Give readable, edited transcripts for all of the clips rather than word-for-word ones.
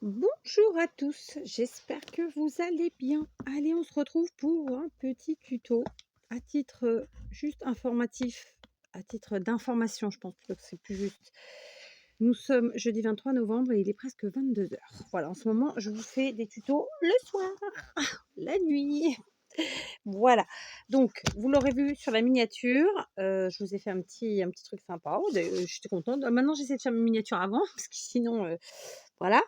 Bonjour à tous, j'espère que vous allez bien. Allez, on se retrouve pour un petit tuto à titre juste informatif, à titre d'information, je pense plutôt que c'est plus juste. Nous sommes jeudi 23 novembre et il est presque 22 heures. Voilà, en ce moment, je vous fais des tutos le soir, la nuit. Voilà, donc vous l'aurez vu sur la miniature, je vous ai fait un petit truc sympa. J'étais contente. Maintenant, j'essaie de faire mes miniatures avant parce que sinon, voilà,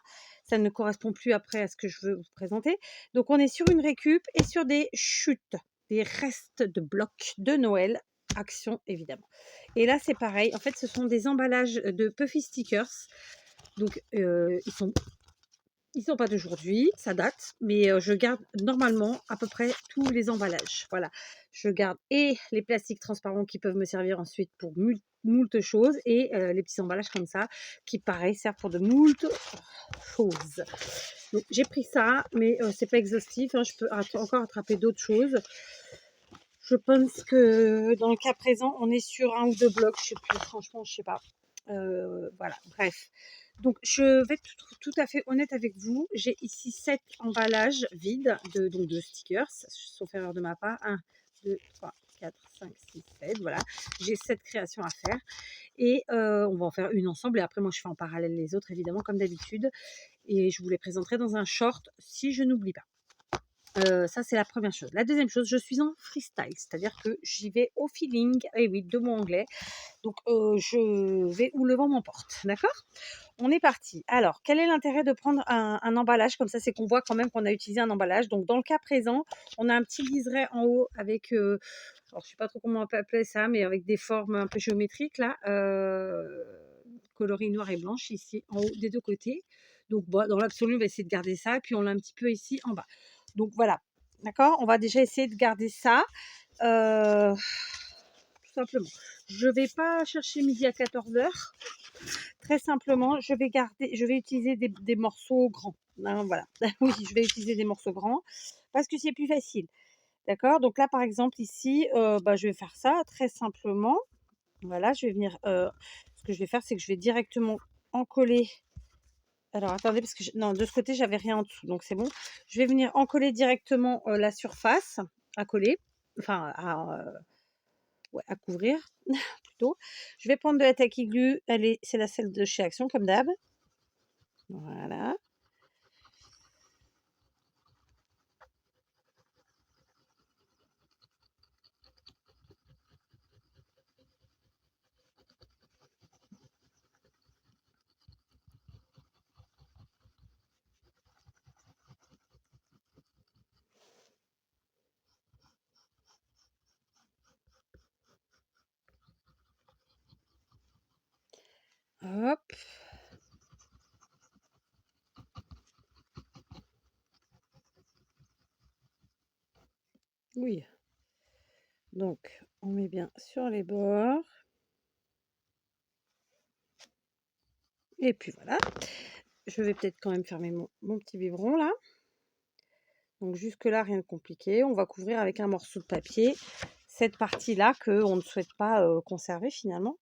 ça ne correspond plus après à ce que je veux vous présenter. Donc on est sur une récup et sur des chutes, des restes de blocs de Noël, Action évidemment. Et là, c'est pareil, en fait, ce sont des emballages de Puffy Stickers. Donc ils sont pas d'aujourd'hui, ça date, mais je garde normalement à peu près tous les emballages. Voilà, je garde et les plastiques transparents qui peuvent me servir ensuite pour moult choses et les petits emballages comme ça qui, pareil, servent pour de moult choses. Donc j'ai pris ça, mais c'est pas exhaustif, hein, je peux encore attraper d'autres choses. Je pense que dans le cas présent, on est sur un ou deux blocs, je sais plus, franchement, je sais pas. Voilà, bref. Donc, je vais être tout à fait honnête avec vous. J'ai ici 7 emballages vides de stickers, sauf erreur de ma part. 1, 2, 3, 4, 5, 6, 7. Voilà. J'ai 7 créations à faire. Et on va en faire une ensemble. Et après, moi, je fais en parallèle les autres, évidemment, comme d'habitude. Et je vous les présenterai dans un short si je n'oublie pas. Ça, c'est la première chose. La deuxième chose, je suis en freestyle, c'est-à-dire que j'y vais au feeling, et oui, de mon anglais. Donc, je vais où le vent m'emporte, d'accord? On est parti. Alors, quel est l'intérêt de prendre un emballage comme ça? C'est qu'on voit quand même qu'on a utilisé un emballage. Donc, dans le cas présent, on a un petit liseré en haut avec, alors je sais pas trop comment on peut appeler ça, mais avec des formes un peu géométriques là, coloris noir et blanche ici en haut des deux côtés. Donc, bon, dans l'absolu, on va essayer de garder ça. Puis, on l'a un petit peu ici en bas. Donc, voilà. D'accord? On va déjà essayer de garder ça. Tout simplement. Je ne vais pas chercher midi à 14 heures. Très simplement, je vais utiliser des morceaux grands. Hein, voilà. Oui, je vais utiliser des morceaux grands parce que c'est plus facile. D'accord? Donc là, par exemple, ici, je vais faire ça très simplement. Voilà, je vais venir. Ce que je vais faire, c'est que je vais directement encoller. Alors, attendez, parce que non, de ce côté, j'avais rien en dessous, donc c'est bon. Je vais venir encoller directement la surface à coller, enfin ouais, à couvrir plutôt. Je vais prendre de la tacky glue. C'est la celle de chez Action, comme d'hab. Voilà. Hop. Oui. Donc, on met bien sur les bords. Et puis voilà. Je vais peut-être quand même fermer mon petit biberon là. Donc jusque là, rien de compliqué. On va couvrir avec un morceau de papier cette partie-là qu'on ne souhaite pas conserver finalement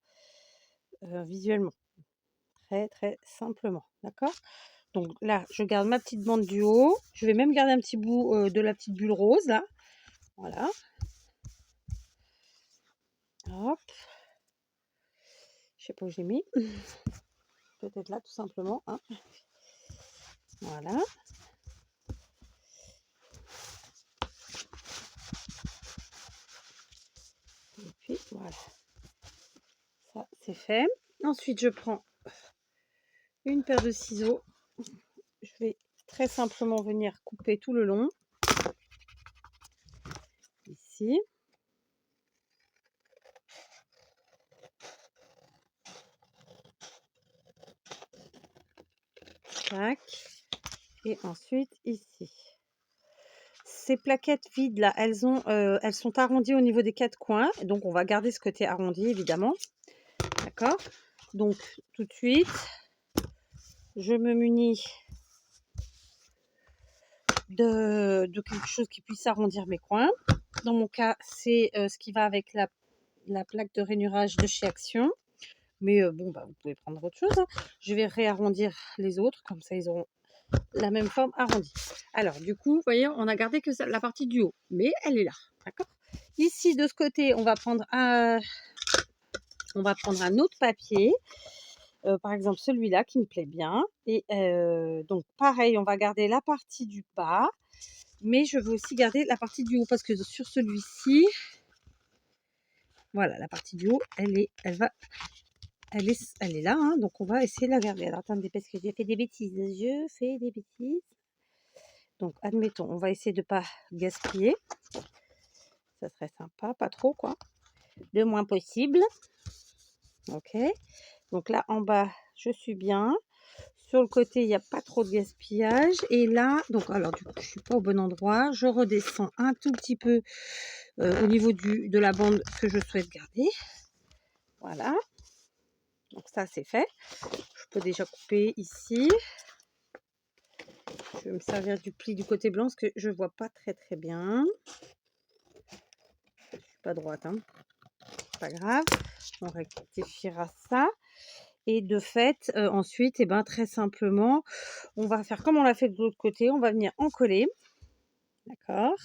visuellement. Très très simplement. D'accord? Donc là, je garde ma petite bande du haut. Je vais même garder un petit bout de la petite bulle rose là. Voilà. Hop. Je sais pas où j'ai mis. Peut-être là tout simplement. Hein. Voilà. Et puis voilà. Ça, c'est fait. Ensuite, je prends une paire de ciseaux. Je vais très simplement venir couper tout le long. Ici. Tac. Et ensuite, ici. Ces plaquettes vides là, elles sont arrondies au niveau des 4 coins. Donc, on va garder ce côté arrondi, évidemment. D'accord? Donc, tout de suite, je me munis de quelque chose qui puisse arrondir mes coins. Dans mon cas, c'est ce qui va avec la plaque de rainurage de chez Action. Mais bon, vous pouvez prendre autre chose. Hein. Je vais réarrondir les autres, comme ça ils auront la même forme arrondie. Alors du coup, vous voyez, on a gardé que la partie du haut, mais elle est là, d'accord? Ici, de ce côté, on va prendre un autre papier, par exemple celui-là qui me plaît bien. Et donc pareil, on va garder la partie du bas, mais je veux aussi garder la partie du haut parce que sur celui-ci, voilà, la partie du haut, elle est là, hein, donc on va essayer de la garder. Alors attendez, parce que j'ai fait des bêtises. Je fais des bêtises. Donc admettons, on va essayer de pas gaspiller. Ça serait sympa, pas trop quoi. Le moins possible. Ok. Donc là en bas, je suis bien. Sur le côté, il n'y a pas trop de gaspillage. Et là, donc alors du coup, je suis pas au bon endroit. Je redescends un tout petit peu au niveau de la bande que je souhaite garder. Voilà. Donc ça, c'est fait. Je peux déjà couper ici. Je vais me servir du pli du côté blanc parce que je vois pas très très bien. Je suis pas droite, hein. Pas grave. On rectifiera ça. Et de fait, ensuite, et ben, très simplement, on va faire comme on l'a fait de l'autre côté. On va venir en coller. D'accord.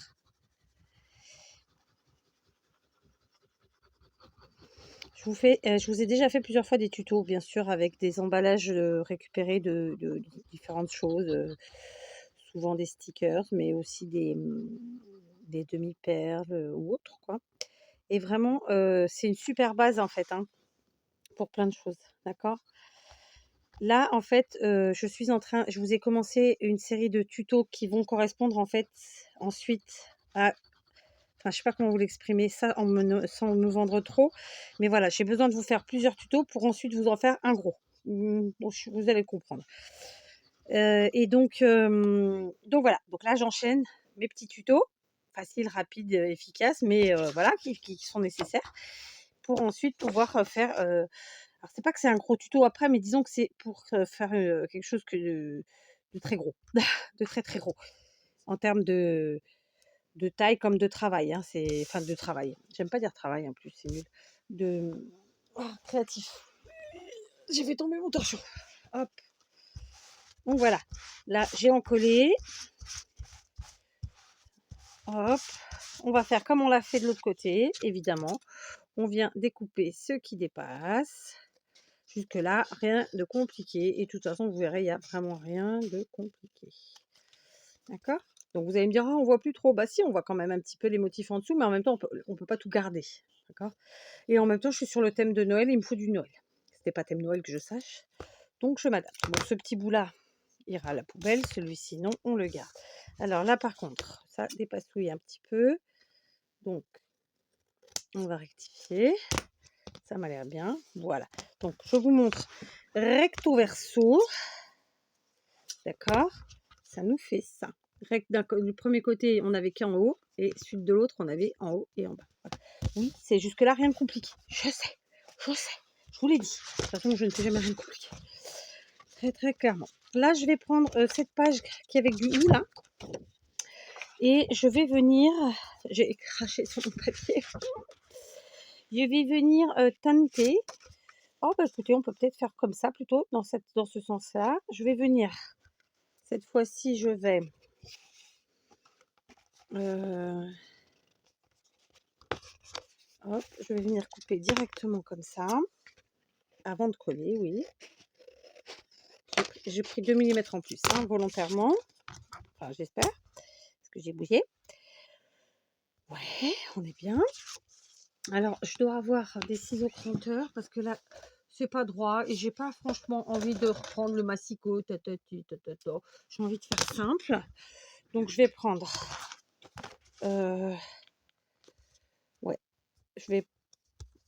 Je vous ai déjà fait plusieurs fois des tutos, bien sûr, avec des emballages récupérés de différentes choses, souvent des stickers, mais aussi des demi-perles ou autres, quoi. Et vraiment, c'est une super base, en fait, hein, pour plein de choses, d'accord? Là, en fait, je vous ai commencé une série de tutos qui vont correspondre, en fait, ensuite à enfin, je sais pas comment vous l'exprimer ça sans me vendre trop, mais voilà, j'ai besoin de vous faire plusieurs tutos pour ensuite vous en faire un gros. Bon, vous allez comprendre. Et donc voilà, donc là j'enchaîne mes petits tutos, faciles, rapides, efficaces, mais voilà, qui sont nécessaires pour ensuite pouvoir faire. Alors c'est pas que c'est un gros tuto après, mais disons que c'est pour faire quelque chose de très gros, de très très gros en termes de taille comme de travail, hein, enfin de travail. J'aime pas dire travail en plus, c'est nul. De créatif. J'ai fait tomber mon torchon. Hop. Donc voilà. Là, j'ai encollé. Hop. On va faire comme on l'a fait de l'autre côté, évidemment. On vient découper ce qui dépasse. Jusque là, rien de compliqué. Et de toute façon, vous verrez, il n'y a vraiment rien de compliqué. D'accord? Donc vous allez me dire: «Ah, on voit plus trop». Bah si, on voit quand même un petit peu les motifs en dessous, mais en même temps, on peut pas tout garder. D'accord? Et en même temps, je suis sur le thème de Noël, il me faut du Noël. C'était pas thème Noël que je sache, donc je m'adapte. Bon, ce petit bout-là ira à la poubelle, celui-ci non, on le garde. Alors là, par contre, ça dépassouille un petit peu, donc on va rectifier. Ça m'a l'air bien. Voilà. Donc je vous montre recto verso. D'accord? Ça nous fait ça. Du premier côté, on n'avait qu'en haut, et celui de l'autre, on avait en haut et en bas. Voilà. Oui, c'est jusque-là rien de compliqué. Je sais, je vous l'ai dit. De toute façon, je ne fais jamais rien de compliqué. Très très clairement. Là, je vais prendre cette page qui est avec du ou là, et je vais venir. J'ai craché sur mon papier. Je vais venir teinter. Oh, bah écoutez, on peut peut-être faire comme ça plutôt, dans ce sens-là. Je vais venir. Cette fois-ci, je vais. Hop, je vais venir couper directement comme ça, avant de coller, oui. J'ai pris 2 millimètres en plus, hein, volontairement. Enfin, j'espère, parce que j'ai bougé. Ouais, on est bien. Alors, je dois avoir des ciseaux cranteurs, parce que là, c'est pas droit, et j'ai pas franchement envie de reprendre le massicot. J'ai envie de faire simple. Donc, je vais prendre... ouais, je vais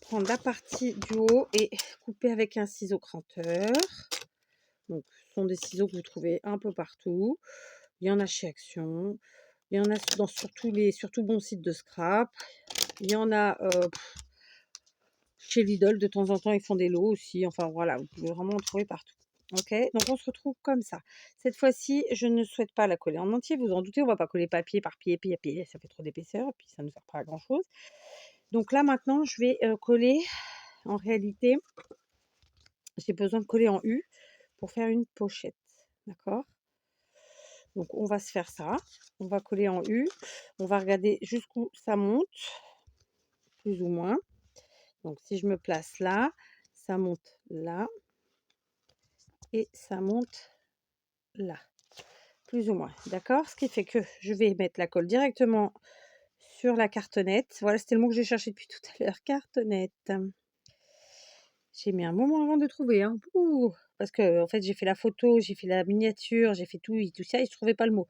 prendre la partie du haut et couper avec un ciseau cranteur. Donc, ce sont des ciseaux que vous trouvez un peu partout. Il y en a chez Action. Il y en a dans surtout bons sites de scrap. Il y en a chez Lidl. De temps en temps, ils font des lots aussi. Enfin, voilà, vous pouvez vraiment en trouver partout. Ok, donc on se retrouve comme ça. Cette fois-ci, je ne souhaite pas la coller en entier. Vous en doutez, on ne va pas coller papier par pied, ça fait trop d'épaisseur, et puis ça ne sert pas à grand-chose. Donc là, maintenant, je vais coller. En réalité, j'ai besoin de coller en U pour faire une pochette. D'accord? Donc on va se faire ça. On va coller en U. On va regarder jusqu'où ça monte, plus ou moins. Donc si je me place là, ça monte là et ça monte là, plus ou moins. D'accord? Ce qui fait que je vais mettre la colle directement sur la cartonnette. Voilà, c'était le mot que j'ai cherché depuis tout à l'heure. Cartonnette. J'ai mis un moment avant de trouver, hein. Ouh, parce que en fait, j'ai fait la photo, j'ai fait la miniature, j'ai fait tout, tout ça et je trouvais pas le mot.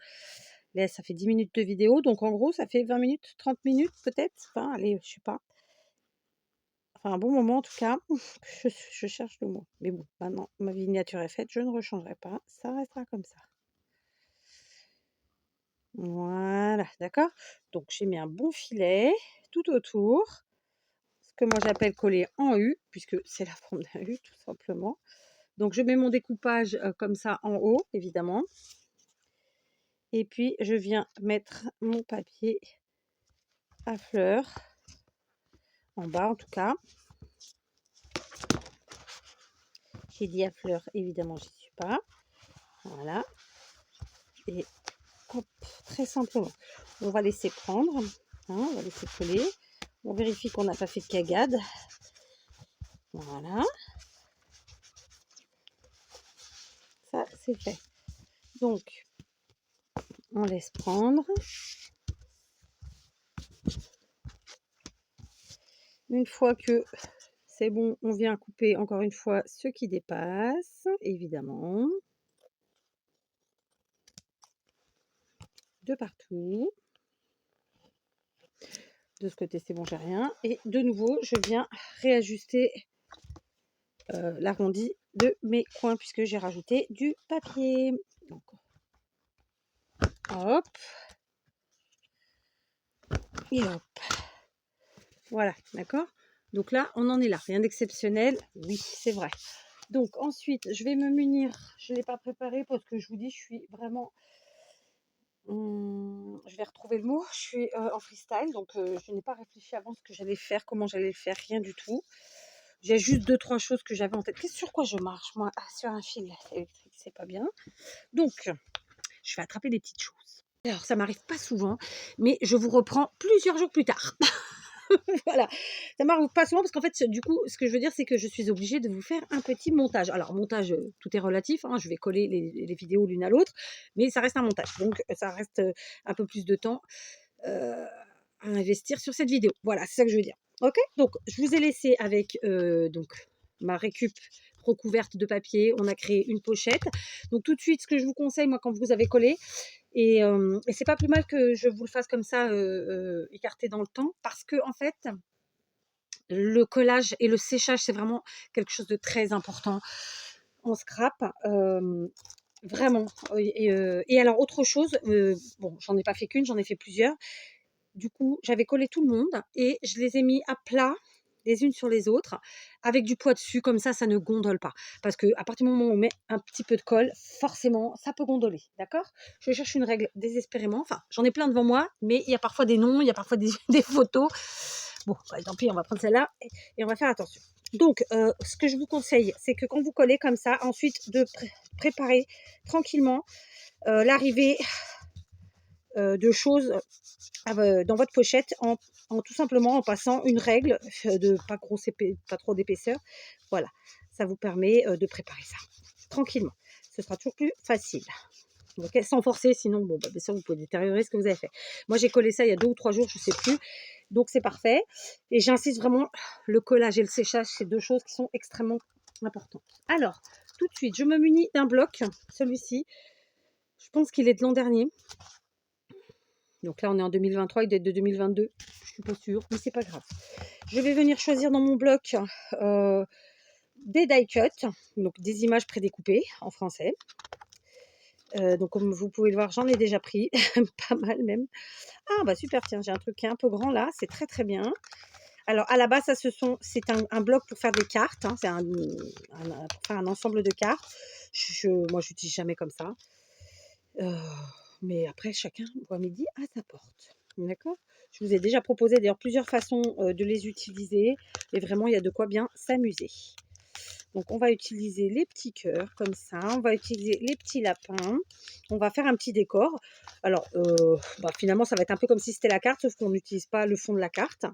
Là, ça fait 10 minutes de vidéo, donc en gros, ça fait 20 minutes, 30 minutes peut-être. Enfin, allez, je sais pas. Enfin, un bon moment en tout cas, que je cherche le mot. Mais bon, maintenant, ma miniature est faite, je ne rechangerai pas. Ça restera comme ça. Voilà, d'accord? Donc, j'ai mis un bon filet tout autour. Ce que moi j'appelle coller en U, puisque c'est la forme d'un U, tout simplement. Donc, je mets mon découpage comme ça en haut, évidemment. Et puis, je viens mettre mon papier à fleurs, en bas en tout cas. J'ai dit à fleurs, évidemment, j'y suis pas. Voilà. Et hop, très simplement. On va laisser prendre, hein, on va laisser coller. On vérifie qu'on n'a pas fait de cagade. Voilà. Ça, c'est fait. Donc, on laisse prendre. Une fois que c'est bon, on vient couper encore une fois ce qui dépasse, évidemment. De partout. De ce côté, c'est bon, j'ai rien. Et de nouveau, je viens réajuster l'arrondi de mes coins puisque j'ai rajouté du papier. Donc, hop. Et hop. Voilà, d'accord? Donc là, on en est là. Rien d'exceptionnel. Oui, c'est vrai. Donc ensuite, je vais me munir. Je ne l'ai pas préparé parce que je vous dis, je suis vraiment... je vais retrouver le mot. Je suis en freestyle, donc je n'ai pas réfléchi avant ce que j'allais faire, comment j'allais le faire, rien du tout. J'ai juste 2-3 choses que j'avais en tête. Sur quoi je marche, moi? Ah, sur un fil électrique, c'est pas bien. Donc, je vais attraper des petites choses. Alors, ça m'arrive pas souvent, mais je vous reprends plusieurs jours plus tard. Voilà, ça m'arrive pas souvent parce qu'en fait, du coup, ce que je veux dire, c'est que je suis obligée de vous faire un petit montage. Alors, montage, tout est relatif, hein, je vais coller les vidéos l'une à l'autre, mais ça reste un montage. Donc, ça reste un peu plus de temps à investir sur cette vidéo. Voilà, c'est ça que je veux dire. Ok, donc je vous ai laissé avec donc ma récup recouverte de papier. On a créé une pochette. Donc tout de suite, ce que je vous conseille, moi, quand vous avez collé, et c'est pas plus mal que je vous le fasse comme ça, écarté dans le temps, parce que en fait, le collage et le séchage, c'est vraiment quelque chose de très important en scrap. Vraiment. Et alors, autre chose, bon, j'en ai pas fait qu'une, j'en ai fait plusieurs. Du coup, j'avais collé tout le monde et je les ai mis à plat les unes sur les autres avec du poids dessus, comme ça ne gondole pas. Parce que à partir du moment où on met un petit peu de colle, forcément, ça peut gondoler, d'accord? Je cherche une règle désespérément. Enfin, j'en ai plein devant moi, mais il y a parfois des noms, il y a parfois des, des photos. Bon, bah, tant pis, on va prendre celle-là et on va faire attention. Donc, ce que je vous conseille, c'est que quand vous collez comme ça, ensuite de préparer tranquillement l'arrivée de choses dans votre pochette en tout simplement en passant une règle de pas trop d'épaisseur. Voilà, ça vous permet de préparer ça tranquillement. Ce sera toujours plus facile. Okay, sans forcer, sinon, bon, bah, bien sûr, vous pouvez détériorer ce que vous avez fait. Moi, j'ai collé ça il y a 2 ou 3 jours, je ne sais plus. Donc, c'est parfait. Et j'insiste vraiment, le collage et le séchage, c'est 2 choses qui sont extrêmement importantes. Alors, tout de suite, je me munis d'un bloc. Celui-ci, je pense qu'il est de l'an dernier. Donc là, on est en 2023, il doit être de 2022. Je suis pas sûre, mais c'est pas grave. Je vais venir choisir dans mon bloc des die cuts, donc des images prédécoupées en français. Donc comme vous pouvez le voir, j'en ai déjà pris, pas mal même. Ah bah super, tiens, j'ai un truc qui est un peu grand là, c'est très très bien. Alors à la base, c'est un bloc pour faire des cartes, hein, c'est pour faire un ensemble de cartes. Moi, je n'utilise jamais comme ça. Mais après, chacun voit midi à sa porte. D'accord? Je vous ai déjà proposé d'ailleurs plusieurs façons de les utiliser. Et vraiment, il y a de quoi bien s'amuser. Donc, on va utiliser les petits cœurs comme ça. On va utiliser les petits lapins. On va faire un petit décor. Alors, finalement, ça va être un peu comme si c'était la carte, sauf qu'on n'utilise pas le fond de la carte.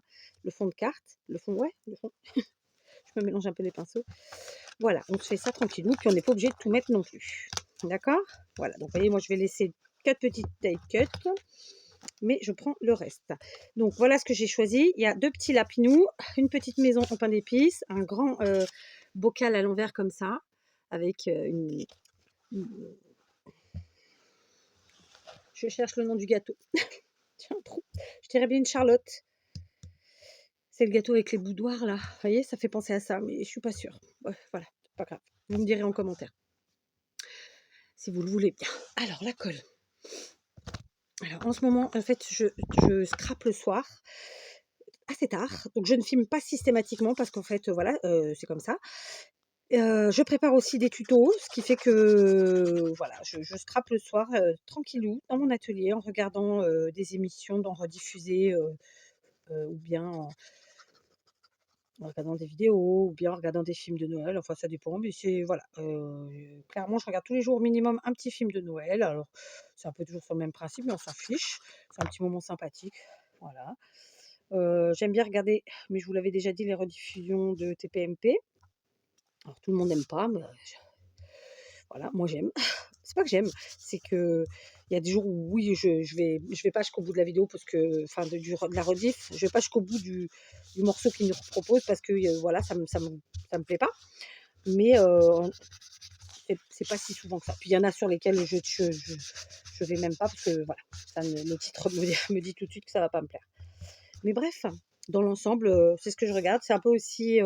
Le fond de carte. Le fond, ouais, le fond. Je me mélange un peu les pinceaux. Voilà, on se fait ça tranquillou, puis on n'est pas obligé de tout mettre non plus. D'accord? Voilà, donc vous voyez, moi, je vais laisser 4 petites die cuts, mais je prends le reste. Donc, voilà ce que j'ai choisi. Il y a 2 petits lapinous, une petite maison en pain d'épices, un grand bocal à l'envers comme ça, avec Je cherche le nom du gâteau. Tiens, trop. Je dirais bien une Charlotte. C'est le gâteau avec les boudoirs, là. Vous voyez, ça fait penser à ça, mais je suis pas sûre. Ouais, voilà, c'est pas grave. Vous me direz en commentaire, si vous le voulez bien. Alors, la colle. Alors, en ce moment, en fait, je scrape le soir, assez tard. Donc, je ne filme pas systématiquement parce qu'en fait, voilà, c'est comme ça. Je prépare aussi des tutos, ce qui fait que, voilà, je scrape le soir, tranquillou, dans mon atelier, en regardant des émissions dans rediffusées, ou bien en regardant des vidéos, ou bien en regardant des films de Noël. Enfin, ça dépend, mais c'est, voilà, clairement, je regarde tous les jours au minimum un petit film de Noël. Alors, c'est un peu toujours sur le même principe, mais on s'en fiche. C'est un petit moment sympathique, voilà. J'aime bien regarder, mais je vous l'avais déjà dit, les rediffusions de TPMP. Alors, tout le monde n'aime pas, mais voilà, moi j'aime. C'est pas que j'aime, c'est que il y a des jours où oui, je vais pas jusqu'au bout de la vidéo parce que, enfin, de la rediff, je vais pas jusqu'au bout du morceau qu'ils nous proposent parce que voilà, ça me plaît pas. Mais c'est pas si souvent que ça. Puis il y en a sur lesquels je vais même pas parce que voilà, le titre me dit tout de suite que ça va pas me plaire. Mais bref, dans l'ensemble, c'est ce que je regarde. C'est un peu aussi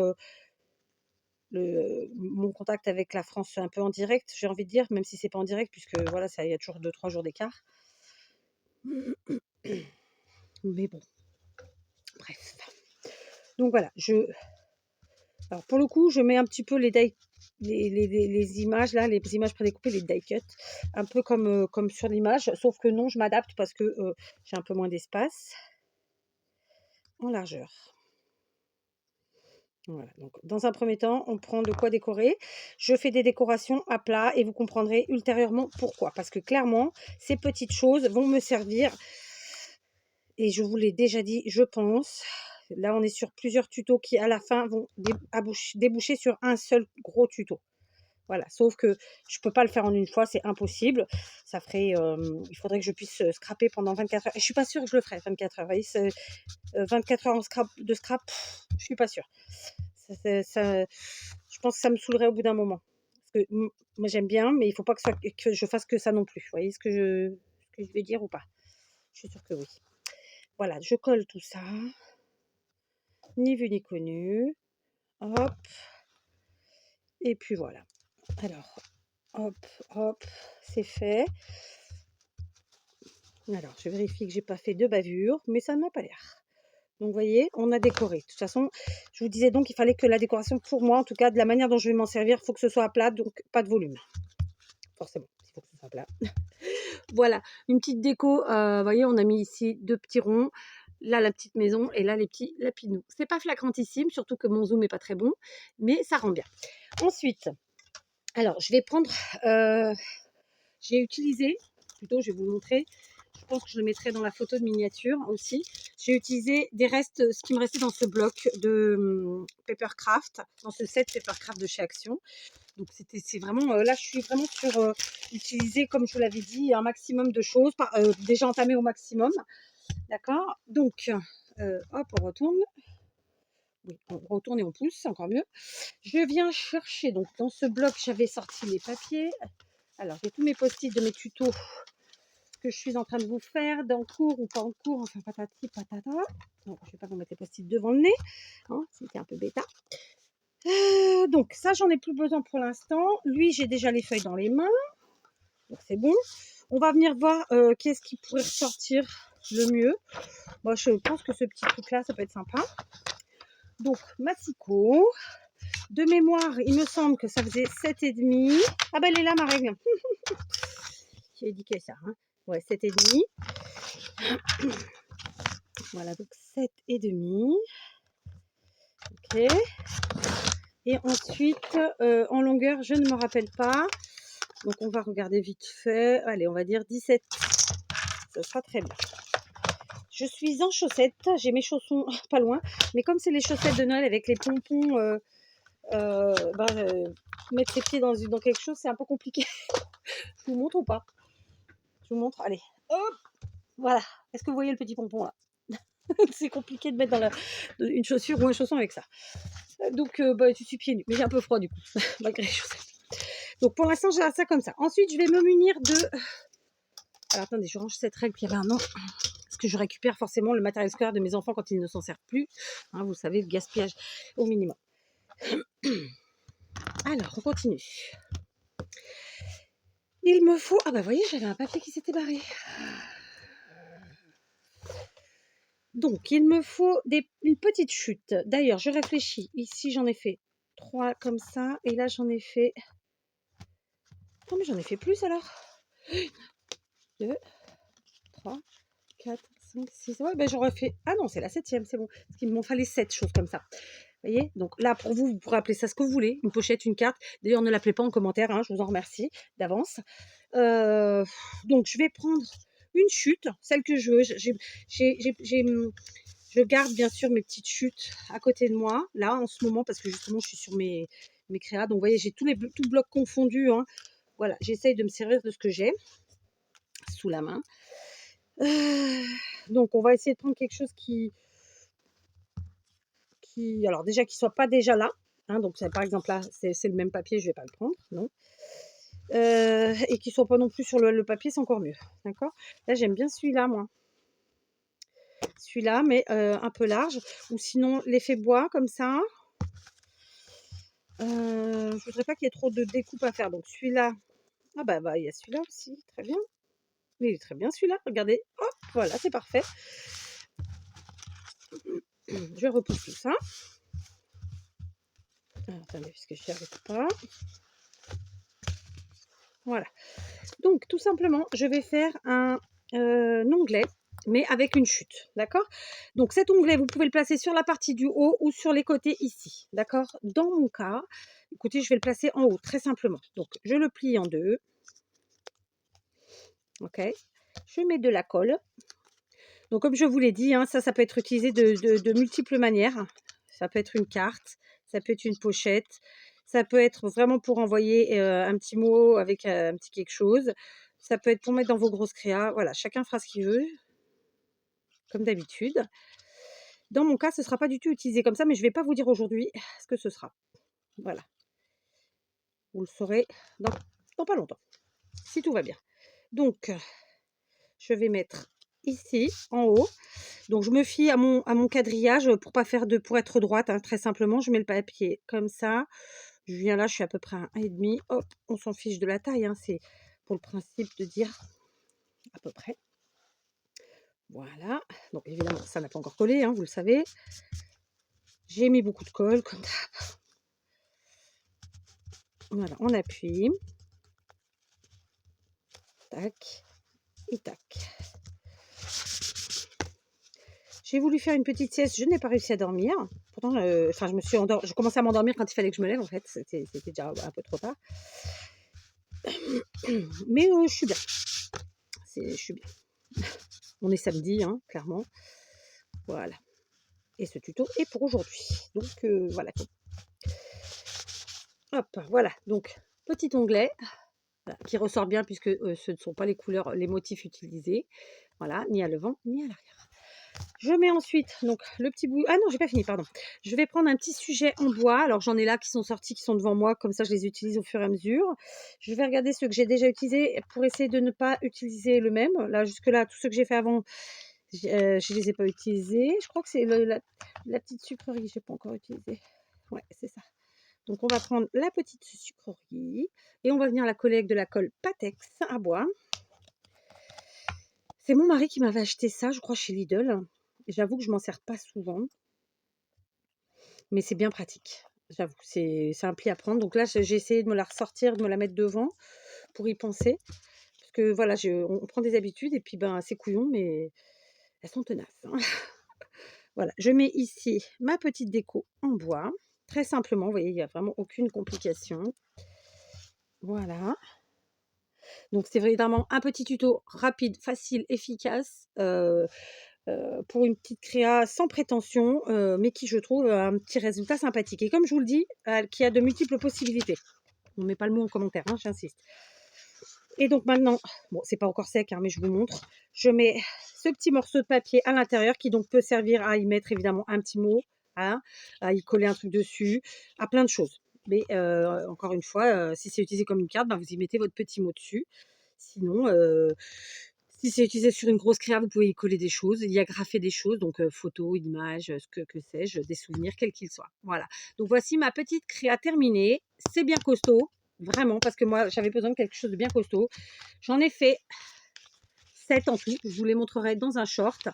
mon contact avec la France un peu en direct, j'ai envie de dire, même si c'est pas en direct, puisque voilà, ça, il y a toujours 2-3 jours d'écart. Mais bon, bref. Donc voilà, alors pour le coup, je mets un petit peu les images là, les images prédécoupées, les die cuts, un peu comme sur l'image, sauf que non, je m'adapte parce que j'ai un peu moins d'espace en largeur. Voilà, donc dans un premier temps, on prend de quoi décorer. Je fais des décorations à plat et vous comprendrez ultérieurement pourquoi. Parce que clairement, ces petites choses vont me servir. Et je vous l'ai déjà dit, je pense. Là, on est sur plusieurs tutos qui, à la fin, vont déboucher sur un seul gros tuto. Voilà, sauf que je ne peux pas le faire en une fois, c'est impossible. Ça ferait, il faudrait que je puisse scraper pendant 24 heures. Et je ne suis pas sûre que je le ferai 24 heures. Vous voyez, 24 heures de scrap, je ne suis pas sûre. Je pense que ça me saoulerait au bout d'un moment. Parce que moi, j'aime bien, mais il ne faut pas que je fasse que ça non plus. Vous voyez ce que je vais dire ou pas? Je suis sûre que oui. Voilà, je colle tout ça. Ni vu ni connu. Hop. Et puis voilà. Alors, hop, hop, c'est fait. Alors, je vérifie que j'ai pas fait de bavure, mais ça n'a pas l'air. Donc, vous voyez, on a décoré. De toute façon, je vous disais donc qu'il fallait que la décoration, pour moi, en tout cas, de la manière dont je vais m'en servir, il faut que ce soit à plat, donc pas de volume. Forcément, il faut que ce soit plat. Voilà, une petite déco. Vous voyez, on a mis ici 2 petits ronds. Là, la petite maison et là, les petits lapinous. C'est pas flagrantissime, surtout que mon zoom n'est pas très bon, mais ça rend bien. Ensuite, alors, je vais prendre... j'ai utilisé, plutôt, je vais vous le montrer. Je pense que je le mettrai dans la photo de miniature aussi. J'ai utilisé des restes, ce qui me restait dans ce bloc de Papercraft, dans ce set Papercraft de chez Action. Donc c'est vraiment, là je suis vraiment sur utiliser, comme je vous l'avais dit, un maximum de choses, déjà entamé au maximum. D'accord. Donc, hop, on retourne. Oui, on retourne et on pousse, c'est encore mieux. Je viens chercher, donc dans ce bloc, j'avais sorti les papiers. Alors, j'ai tous mes post-it de mes tutos que je suis en train de vous faire, d'en cours ou pas en cours, enfin patati patata. Non, je ne vais pas vous mettre les post-it devant le nez, hein, c'était un peu bêta. Donc ça, j'en ai plus besoin pour l'instant. Lui, j'ai déjà les feuilles dans les mains, donc c'est bon. On va venir voir qu'est-ce qui pourrait ressortir le mieux. Moi, je pense que ce petit truc-là, ça peut être sympa. Donc, massicot. De mémoire, il me semble que ça faisait 7,5. Ah ben, elle est là, ma règle. J'ai indiqué ça. Hein. Ouais, 7,5. Voilà, donc 7,5. Ok. Et ensuite, en longueur, je ne me rappelle pas. Donc, on va regarder vite fait. Allez, on va dire 17. Ça sera très bien. Je suis en chaussettes. J'ai mes chaussons pas loin. Mais comme c'est les chaussettes de Noël avec les pompons, mettre ses pieds dans quelque chose, c'est un peu compliqué. Je vous montre ou pas? Je vous montre. Allez. Hop. Voilà. Est-ce que vous voyez le petit pompon là? C'est compliqué de mettre dans une chaussure ou un chausson avec ça. Donc, je suis pieds nus. Mais j'ai un peu froid du coup, malgré les chaussettes. Donc, pour l'instant, j'ai ça comme ça. Ensuite, je vais me munir de... Alors, attendez, je range cette règle qui avait un an. Parce que je récupère forcément le matériel scolaire de mes enfants quand ils ne s'en servent plus. Hein, vous savez, le gaspillage au minimum. Alors, on continue. Il me faut... Ah bah, vous voyez, j'avais un papier qui s'était barré. Donc, il me faut une petite chute. D'ailleurs, je réfléchis. Ici, j'en ai fait 3 comme ça. Et là, j'en ai fait... Non, mais j'en ai fait plus alors. 2, 3, 4, 5, 6. Ouais, ben j'aurais fait... Ah non, c'est la 7e, c'est bon. Parce qu'il m'en fallait 7 choses comme ça. Vous voyez? Donc là, pour vous, vous pourrez appeler ça ce que vous voulez. Une pochette, une carte. D'ailleurs, ne l'appelez pas en commentaire. Hein, je vous en remercie d'avance. Donc, je vais prendre une chute, celle que je veux. Je garde bien sûr mes petites chutes à côté de moi, là, en ce moment, parce que justement, je suis sur mes créas. Donc, vous voyez, j'ai tout bloc confondu. Hein. Voilà, j'essaye de me servir de ce que j'ai sous la main. Donc, on va essayer de prendre quelque chose alors déjà, qui soit pas déjà là. Hein, donc, par exemple, là, c'est le même papier, je vais pas le prendre, non. Et qui soit pas non plus sur le papier, c'est encore mieux. D'accord? Là, j'aime bien celui-là, moi. Celui-là, mais un peu large. Ou sinon, l'effet bois, comme ça. Je voudrais pas qu'il y ait trop de découpe à faire. Donc, celui-là. Ah bah, il y a celui-là aussi. Très bien. Il est très bien, celui-là. Regardez. Hop, voilà, c'est parfait. Je repousse tout ça. Alors, attendez, puisque je n'y arrive pas. Voilà. Donc, tout simplement, je vais faire un onglet, mais avec une chute. D'accord? Donc, cet onglet, vous pouvez le placer sur la partie du haut ou sur les côtés ici. D'accord? Dans mon cas, écoutez, je vais le placer en haut, très simplement. Donc, je le plie en deux. OK? Je mets de la colle. Donc, comme je vous l'ai dit, hein, ça peut être utilisé de multiples manières. Ça peut être une carte, ça peut être une pochette, ça peut être vraiment pour envoyer un petit mot avec un petit quelque chose. Ça peut être pour mettre dans vos grosses créas. Voilà, chacun fera ce qu'il veut, comme d'habitude. Dans mon cas, ce ne sera pas du tout utilisé comme ça, mais je ne vais pas vous dire aujourd'hui ce que ce sera. Voilà. Vous le saurez dans pas longtemps, si tout va bien. Donc, je vais mettre ici, en haut. Donc, je me fie à mon quadrillage pour être droite, hein, très simplement. Je mets le papier comme ça. Je viens là, je suis à peu près à 1,5. Hop, on s'en fiche de la taille. Hein, c'est pour le principe de dire à peu près. Voilà. Donc, évidemment, ça n'a pas encore collé, hein, vous le savez. J'ai mis beaucoup de colle, comme ça. Voilà, on appuie. Tac et tac. J'ai voulu faire une petite sieste, je n'ai pas réussi à dormir. Pourtant, je commençais à m'endormir quand il fallait que je me lève, en fait. C'était déjà un peu trop tard. Mais je suis bien. Je suis bien. On est samedi, hein, clairement. Voilà. Et ce tuto est pour aujourd'hui. Donc, voilà. Hop, voilà. Donc, petit onglet qui ressort bien puisque ce ne sont pas les couleurs, les motifs utilisés. Voilà, ni à l'avant, ni à l'arrière. Je mets ensuite donc le petit bout. Ah non, j'ai pas fini, pardon. Je vais prendre un petit sujet en bois. Alors j'en ai là qui sont sortis, qui sont devant moi, comme ça je les utilise au fur et à mesure. Je vais regarder ceux que j'ai déjà utilisés pour essayer de ne pas utiliser le même. Là jusque-là, tous ceux que j'ai fait avant, je les ai pas utilisés. Je crois que c'est la petite sucrerie, je n'ai pas encore utilisé. Ouais, c'est ça. Donc on va prendre la petite sucrerie et on va venir la coller avec de la colle Patex à bois. C'est mon mari qui m'avait acheté ça, je crois, chez Lidl. J'avoue que je m'en sers pas souvent, mais c'est bien pratique. J'avoue, c'est un pli à prendre. Donc là, j'ai essayé de me la ressortir, de me la mettre devant pour y penser. Parce que voilà, on prend des habitudes et puis c'est couillon, mais elles sont tenaces. Hein. Voilà, je mets ici ma petite déco en bois. très simplement, vous voyez, il y a vraiment aucune complication. Voilà. Donc c'est évidemment un petit tuto rapide, facile, efficace, pour une petite créa sans prétention, mais qui je trouve a un petit résultat sympathique et comme je vous le dis, qui a de multiples possibilités. On met pas le mot en commentaire, hein, j'insiste. Et donc maintenant, bon c'est pas encore sec, hein, mais je vous montre. Je mets ce petit morceau de papier à l'intérieur qui donc peut servir à y mettre évidemment un petit mot, hein, à y coller un truc dessus, à plein de choses. Mais encore une fois, si c'est utilisé comme une carte, ben, vous y mettez votre petit mot dessus. Sinon, si c'est utilisé sur une grosse créa, vous pouvez y coller des choses, y agrafer des choses, donc photos, images, ce que sais-je, des souvenirs, quels qu'ils soient. Voilà. Donc voici ma petite créa terminée. C'est bien costaud, vraiment, parce que moi, j'avais besoin de quelque chose de bien costaud. J'en ai fait 7 en tout. Je vous les montrerai dans un short.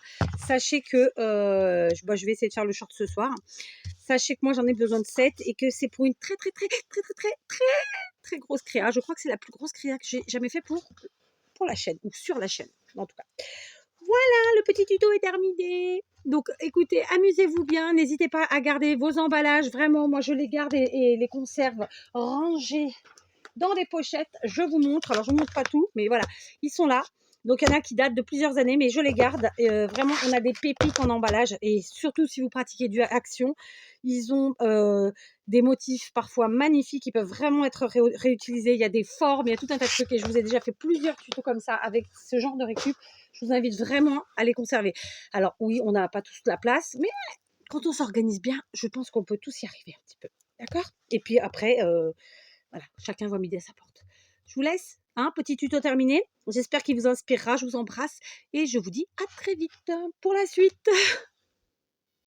Sachez que je vais essayer de faire le short ce soir. Sachez que moi, j'en ai besoin de 7 et que c'est pour une très, très, très, très, très, très, très, très grosse créa. Je crois que c'est la plus grosse créa que j'ai jamais fait pour la chaîne ou sur la chaîne, en tout cas. Voilà, le petit tuto est terminé. Donc, écoutez, amusez-vous bien. N'hésitez pas à garder vos emballages. Vraiment, moi, je les garde et les conserve rangés dans des pochettes. Je vous montre. Alors, je ne vous montre pas tout, mais voilà, ils sont là. Donc, il y en a qui datent de plusieurs années, mais je les garde. Vraiment, on a des pépites en emballage. Et surtout, si vous pratiquez du action, ils ont des motifs parfois magnifiques qui peuvent vraiment être réutilisés. Il y a des formes, il y a tout un tas de trucs. Et je vous ai déjà fait plusieurs tutos comme ça avec ce genre de récup. Je vous invite vraiment à les conserver. Alors, oui, on n'a pas tous la place, mais quand on s'organise bien, je pense qu'on peut tous y arriver un petit peu. D'accord? Et puis après, voilà, chacun voit midi à sa porte. Je vous laisse, hein, petit tuto terminé. J'espère qu'il vous inspirera. Je vous embrasse et je vous dis à très vite pour la suite.